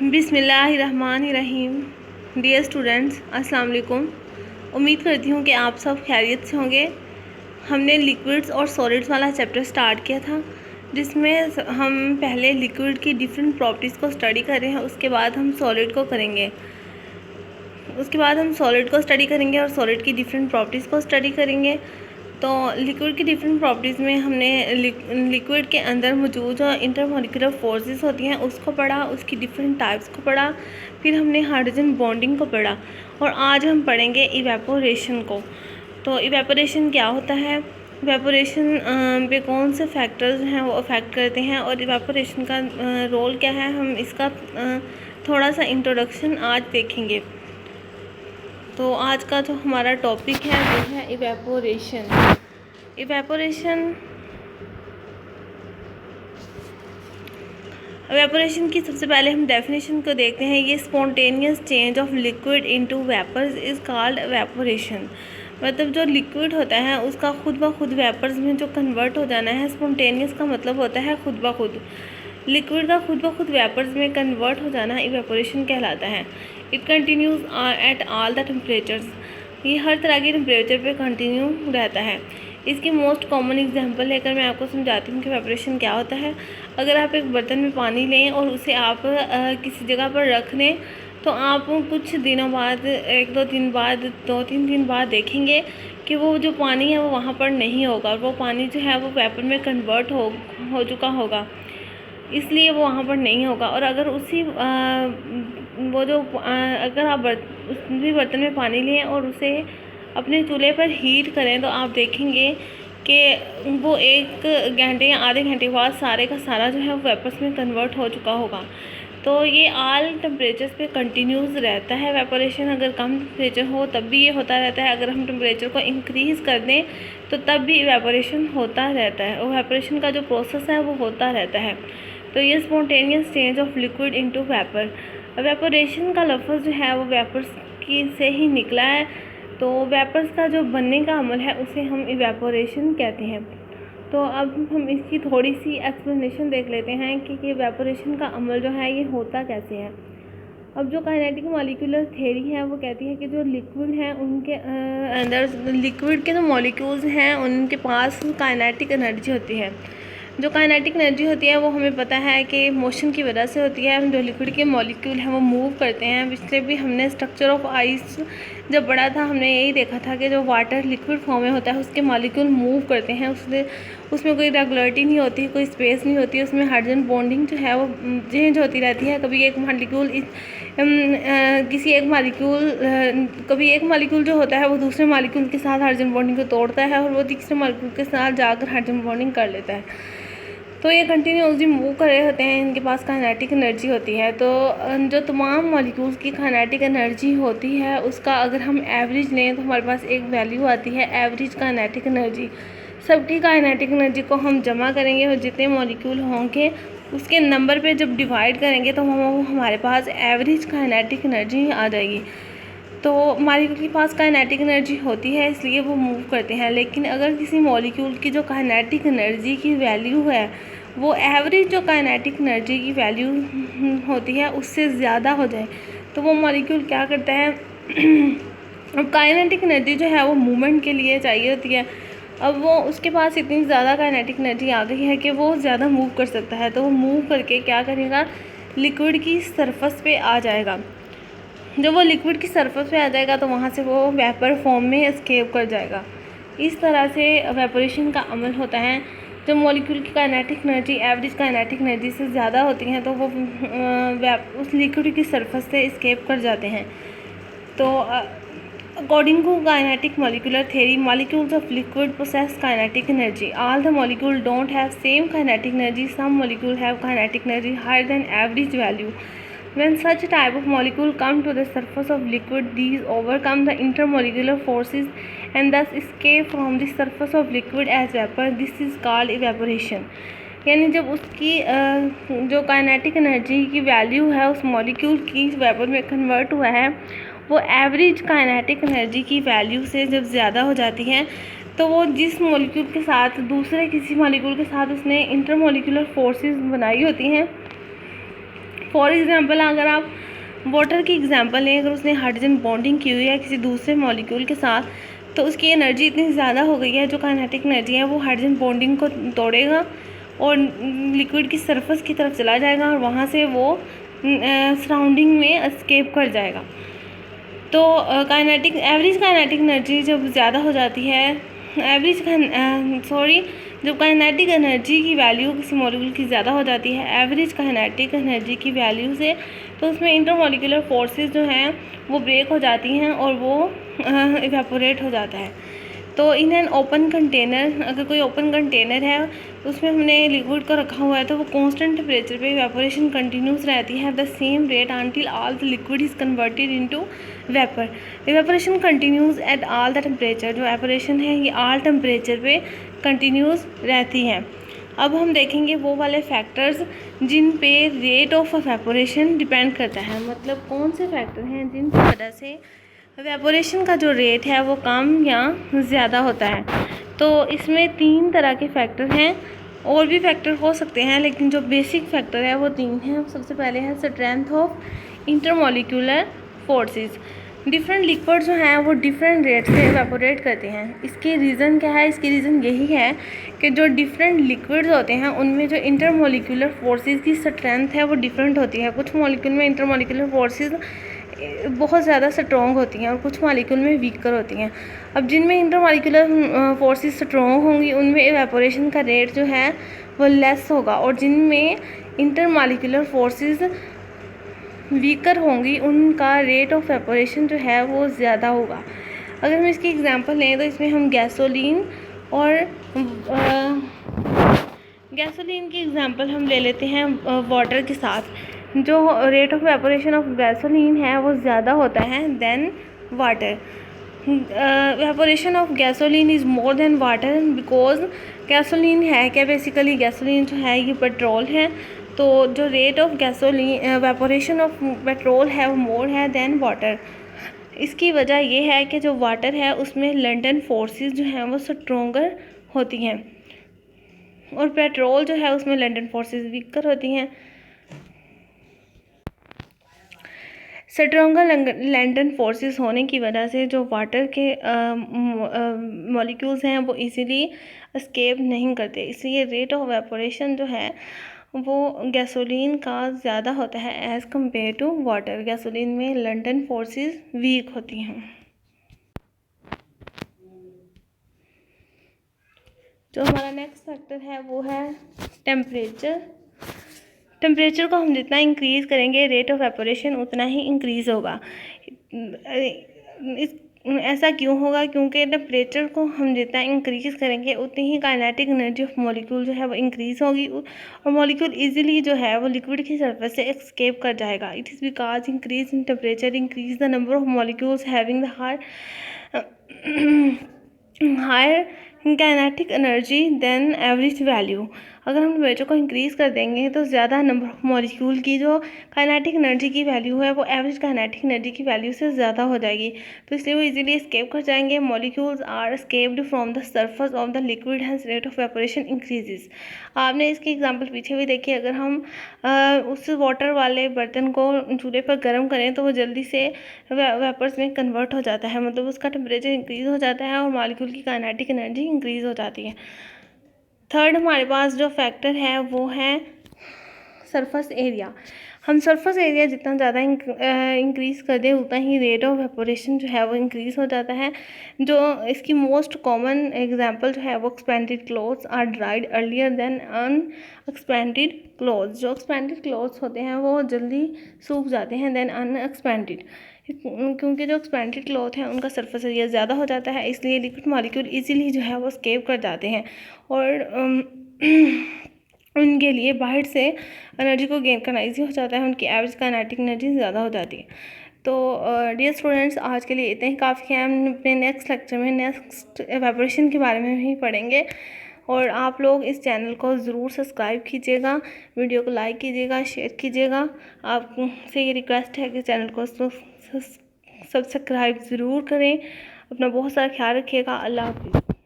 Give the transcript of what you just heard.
बिस्मिल्लाहिर्रहमानिर्रहीम। Dear students, अस्सलाम वालेकुम। उम्मीद करती हूँ कि आप सब खैरियत से होंगे। हमने लिक्विड्स और सॉलिड्स वाला चैप्टर स्टार्ट किया था, जिसमें हम पहले लिक्विड की डिफरेंट प्रॉपर्टीज़ को स्टडी कर रहे हैं। उसके बाद हम सॉलिड को करेंगे और सॉलिड की डिफरेंट प्रॉपर्टीज़ को स्टडी करेंगे। तो लिक्विड की डिफरेंट प्रॉपर्टीज़ में हमने लिक्विड के अंदर मौजूद जो इंटरमॉलिक्यूलर फोर्सेस होती हैं उसको पढ़ा, उसकी डिफरेंट टाइप्स को पढ़ा, फिर हमने हाइड्रोजन बॉन्डिंग को पढ़ा और आज हम पढ़ेंगे इवेपोरेशन को। तो इवेपोरेशन क्या होता है, इवेपोरेशन पे कौन से फैक्टर्स हैं वो अफेक्ट करते हैं और इवेपोरेशन का रोल क्या है, हम इसका थोड़ा सा इंट्रोडक्शन आज देखेंगे। तो आज का जो हमारा टॉपिक है वो है इवेपोरेशन। इवेपोरेशन की सबसे पहले हम डेफिनेशन को देखते हैं। ये spontaneous change of liquid into vapours is called evaporation. मतलब जो लिक्विड होता है उसका खुद ब खुद वेपर्स में जो कन्वर्ट हो जाना है। स्पॉन्टेनियस का मतलब होता है खुद ब खुद। लिक्विड का खुद ब खुद वेपर्स में कन्वर्ट हो जाना इवेपोरेशन कहलाता है। It continues at all the temperatures. ये हर तरह के टेम्परेचर पे कंटिन्यू रहता है। इसकी मोस्ट कॉमन एग्जांपल लेकर मैं आपको समझाती हूँ कि इवेपोरेशन क्या होता है। अगर आप एक बर्तन में पानी लें और उसे आप किसी जगह पर रख दें, तो आप कुछ दिनों बाद, एक दो तीन दिन बाद देखेंगे कि वो जो पानी है वो वहाँ पर नहीं होगा। वो पानी जो है वो वेपर में कन्वर्ट हो चुका होगा, इसलिए वो वहाँ पर नहीं होगा। और अगर अगर आप उसी बर्तन में पानी लें और उसे अपने चूल्हे पर हीट करें, तो आप देखेंगे कि वो एक घंटे या आधे घंटे बाद सारे का सारा जो है वो वेपर्स में कन्वर्ट हो चुका होगा। तो ये ऑल टेम्परेचर्स पे कंटिन्यूस रहता है इवेपोरेशन। अगर कम टेम्परेचर हो तब भी ये होता रहता है, अगर हम टेम्परेचर को इंक्रीज़ कर दें तो तब भी इवेपोरेशन होता रहता है। इवेपोरेशन का जो प्रोसेस है वो होता रहता है। तो ये spontaneous change of liquid into vapour. Evaporation का लफ्ज़ जो है वो वेपर्स की से ही निकला है। तो वेपर्स का जो बनने का अमल है उसे हम इवेपोरेशन कहते हैं। तो अब हम इसकी थोड़ी सी एक्सप्लेनेशन देख लेते हैं कि इवेपोरेशन का अमल जो है ये होता कैसे है। अब जो काइनेटिक मॉलिक्यूलर थ्योरी है वो कहती है कि जो लिक्विड हैं उनके अंदर लिक्विड के जो मॉलिक्यूल्स हैं उनके पास काइनेटिक एनर्जी होती है। जो काइनेटिक एनर्जी होती है वो हमें पता है कि मोशन की वजह से होती है। जो लिक्विड के मॉलिक्यूल हैं वो मूव करते हैं। पिछले भी हमने स्ट्रक्चर ऑफ आइस जब पढ़ा था, हमने यही देखा था कि जो वाटर लिक्विड फॉर्म में होता है उसके मॉलिक्यूल मूव करते हैं। उसमें कोई रेगुलरिटी नहीं होती, कोई स्पेस नहीं होती। उसमें हाइड्रोजन बॉन्डिंग जो है वो चेंज होती रहती है। कभी एक मॉलिक्यूल जो होता है वो दूसरे मॉलिक्यूल के साथ हाइड्रोजन बॉन्डिंग को तोड़ता है और वो तीसरे मॉलिक्यूल के साथ जाकर हाइड्रोजन बॉन्डिंग कर लेता है। तो ये कंटिन्यूसली मूव कर रहे होते हैं, इनके पास काइनेटिक एनर्जी होती है। तो जो तमाम मॉलिक्यूल्स की काइनेटिक एनर्जी होती है उसका अगर हम एवरेज लें तो हमारे पास एक वैल्यू आती है एवरेज काइनेटिक एनर्जी। सबकी काइनेटिक एनर्जी को हम जमा करेंगे और जितने मॉलिक्यूल होंगे उसके नंबर पे जब डिवाइड करेंगे तो हमारे पास एवरेज काइनेटिक एनर्जी आ जाएगी। तो मॉलिक्यूल के पास काइनेटिक एनर्जी होती है इसलिए वो मूव करते हैं। लेकिन अगर किसी मॉलिक्यूल की जो काइनेटिक एनर्जी की वैल्यू है वो एवरेज जो काइनेटिक एनर्जी की वैल्यू होती है उससे ज़्यादा हो जाए तो वो मॉलिक्यूल क्या करता है अब काइनेटिक एनर्जी जो है वो मूवमेंट के लिए चाहिए होती है। अब वो उसके पास इतनी ज़्यादा काइनेटिक एनर्जी आ गई है कि वो ज़्यादा मूव कर सकता है। तो वो मूव करके क्या करेगा, लिक्विड की सरफेस पे आ जाएगा। जब वो लिक्विड की सरफेस पे आ जाएगा तो वहाँ से वो वेपर फॉर्म में एस्केप कर जाएगा। इस तरह से इवेपोरेशन का अमल होता है। जब मॉलिक्यूल की kinetic energy average kinetic energy से ज़्यादा होती हैं तो वो उस लिक्विड की सरफेस से एस्केप कर जाते हैं। तो according to kinetic molecular theory, molecules of liquid possess kinetic energy. All the molecule don't have same kinetic energy, some molecule have kinetic energy higher than average value. When such type of molecule come to the surface of liquid, these overcome the intermolecular forces and thus escape from the surface of liquid as vapor. This is called evaporation. यानी जब उसकी जो kinetic energy की value है उस molecule की vapour में convert हुआ है वो एवरेज काइनेटिक एनर्जी की वैल्यू से जब ज़्यादा हो जाती है तो वो जिस मॉलिक्यूल के साथ दूसरे किसी मॉलिक्यूल के साथ उसने इंटरमॉलिक्यूलर फोर्सेस बनाई होती हैं फॉर एग्जांपल अगर आप वाटर की एग्जांपल लें, अगर उसने हाइड्रोजन बॉन्डिंग की हुई है किसी दूसरे मॉलिक्यूल के साथ, तो उसकी एनर्जी इतनी ज़्यादा हो गई है, जो काइनेटिक एनर्जी है वो हाइड्रोजन बॉन्डिंग को तोड़ेगा और लिक्विड की सरफेस की तरफ चला जाएगा और वहाँ से वो सराउंडिंग में एस्केप कर जाएगा। तो एवरेज काइनेटिक एनर्जी जब ज़्यादा हो जाती है, जब काइनेटिक एनर्जी की वैल्यू किसी मॉलिक्यूल की ज़्यादा हो जाती है एवरेज काइनेटिक एनर्जी की वैल्यू से, तो उसमें इंटरमॉलिक्यूलर फोर्सेस जो हैं वो ब्रेक हो जाती हैं और वो इवेपोरेट हो जाता है। तो इन एन ओपन कंटेनर, अगर कोई ओपन कंटेनर है उसमें हमने लिक्विड को रखा हुआ है, तो वो कांस्टेंट टेम्परेचर पे इवेपोरेशन कंटिन्यूस रहती है the same rate until all the liquid is converted into vapor। Evaporation continuous at all the temperature, जो एवपोरेशन है ये ऑल टेम्परेचर पे कंटिन्यूस रहती है। अब हम देखेंगे वो वाले फैक्टर्स जिन पे रेट ऑफ इवेपोरेशन डिपेंड करता है, मतलब कौन से फैक्टर हैं जिनकी वजह से इवेपोरेशन का जो रेट है वो कम या ज़्यादा होता है। तो इसमें 3 तरह के फैक्टर हैं, और भी फैक्टर हो सकते हैं, लेकिन जो बेसिक फैक्टर है वो 3 हैं। सबसे पहले है strength of intermolecular forces. Different liquid जो हैं वो डिफरेंट रेट से इवेपोरेट करते हैं। इसके रीज़न क्या है? इसके रीज़न यही है कि जो डिफरेंट लिक्विड्स होते हैं उनमें जो इंटरमॉलिक्यूलर फोर्सेस की स्ट्रेंथ है वो डिफरेंट होती है। कुछ मॉलिक्यूल में इंटरमॉलिक्यूलर फोर्सेस बहुत ज़्यादा स्ट्रॉन्ग होती हैं और कुछ मॉलिक्यूल में वीकर होती हैं। अब जिनमें इंटरमॉलिक्यूलर फोर्सेस स्ट्रॉन्ग होंगी उनमें इवेपोरेशन का रेट जो है वो लेस होगा, और जिनमें इंटरमॉलिक्यूलर फोर्सेस वीकर होंगी उनका रेट ऑफ इवेपोरेशन जो है वो ज़्यादा होगा। अगर हम इसकी एग्जांपल लें तो इसमें हम गैसोलीन की एग्जांपल हम ले लेते हैं वाटर के साथ। जो rate of evaporation of gasoline है वो ज़्यादा होता है than water. Evaporation of gasoline is more than water because gasoline है क्या, बेसिकली गैसोलीन जो है ये पेट्रोल है, तो जो rate of gasoline evaporation of petrol है वो मोर है देन वाटर। इसकी वजह ये है कि जो वाटर है उसमें लंडन फोर्सेस जो हैं वो स्ट्रोंगर होती हैं और पेट्रोल जो है उसमें लंडन फोर्सेस वीकर होती हैं। स्ट्रोंगर लंडन फोर्सेस होने की वजह से जो वाटर के मॉलिक्यूल्स हैं वो इजीली एस्केप नहीं करते, इसलिए रेट ऑफ इवेपोरेशन जो है वो गैसोलीन का ज़्यादा होता है as compare to water. Gasoline में लंडन फोर्सेस वीक होती हैं। जो हमारा नेक्स्ट फैक्टर है वो है टेम्परेचर। टेम्परेचर को हम जितना इंक्रीज़ करेंगे रेट ऑफ इवेपोरेशन उतना ही इंक्रीज़ होगा। ऐसा क्यों होगा? क्योंकि टेम्परेचर को हम जितना इंक्रीज़ करेंगे उतनी ही काइनेटिक एनर्जी ऑफ मॉलिक्यूल जो है वो इंक्रीज़ होगी और मॉलिक्यूल इजीली जो है वो लिक्विड की सरफेस से एस्केप कर जाएगा। It is because increase in temperature increase the number of molecules having the higher kinetic energy than average value. अगर हम टेम्परेचर को इंक्रीज़ कर देंगे तो ज़्यादा नंबर ऑफ मॉलिक्यूल की जो काइनेटिक एनर्जी की वैल्यू है वो एवरेज काइनेटिक एनर्जी की वैल्यू से ज़्यादा हो जाएगी, तो इसलिए वो इजीली एस्केप कर जाएंगे। Molecules are escaped from the surface of the liquid hence rate of evaporation increases. आपने इसकी एग्जांपल पीछे भी देखी। अगर हम उस वाटर वाले बर्तन को चूल्हे पर गर्म करें तो वो जल्दी से वेपर्स में कन्वर्ट हो जाता है, मतलब उसका टेम्परेचर इंक्रीज़ हो जाता है और मॉलिक्यूल की काइनेटिक एनर्जी इंक्रीज़ हो जाती है। थर्ड हमारे पास जो फैक्टर है वो है सरफेस एरिया। हम सरफेस एरिया जितना ज़्यादा इंक्रीज़ कर दें उतना ही रेट ऑफ इवेपोरेशन जो है वो इंक्रीज़ हो जाता है। जो इसकी मोस्ट कॉमन एग्जांपल जो है वो expended clothes are dried earlier than unexpended clothes. जो एक्सपेंडेड क्लोथ्स होते हैं वो जल्दी सूख जाते हैं देन अनएक्सपेंडेड, क्योंकि जो एक्सपेंडेड क्लॉथ है उनका सरफेस एरिया ज़्यादा हो जाता है, इसलिए लिक्विड मॉलिक्यूल इजीली जो है वो एस्केप कर जाते हैं और उनके लिए बाहर से एनर्जी को गेन करना ईजी हो जाता है, उनकी एवरेज काइनेटिक एनर्जी ज़्यादा हो जाती है। तो डियर स्टूडेंट्स, आज के लिए इतना ही काफ़ी है। हम अपने नेक्स्ट लेक्चर में नेक्स्ट इवेपोरेशन के बारे में भी पढ़ेंगे, और आप लोग इस चैनल को ज़रूर सब्सक्राइब कीजिएगा, वीडियो को लाइक कीजिएगा, शेयर कीजिएगा। आपसे ये रिक्वेस्ट है कि चैनल को सब्सक्राइब ज़रूर करें। अपना बहुत सारा ख्याल रखिएगा। अल्लाह हाफिज़।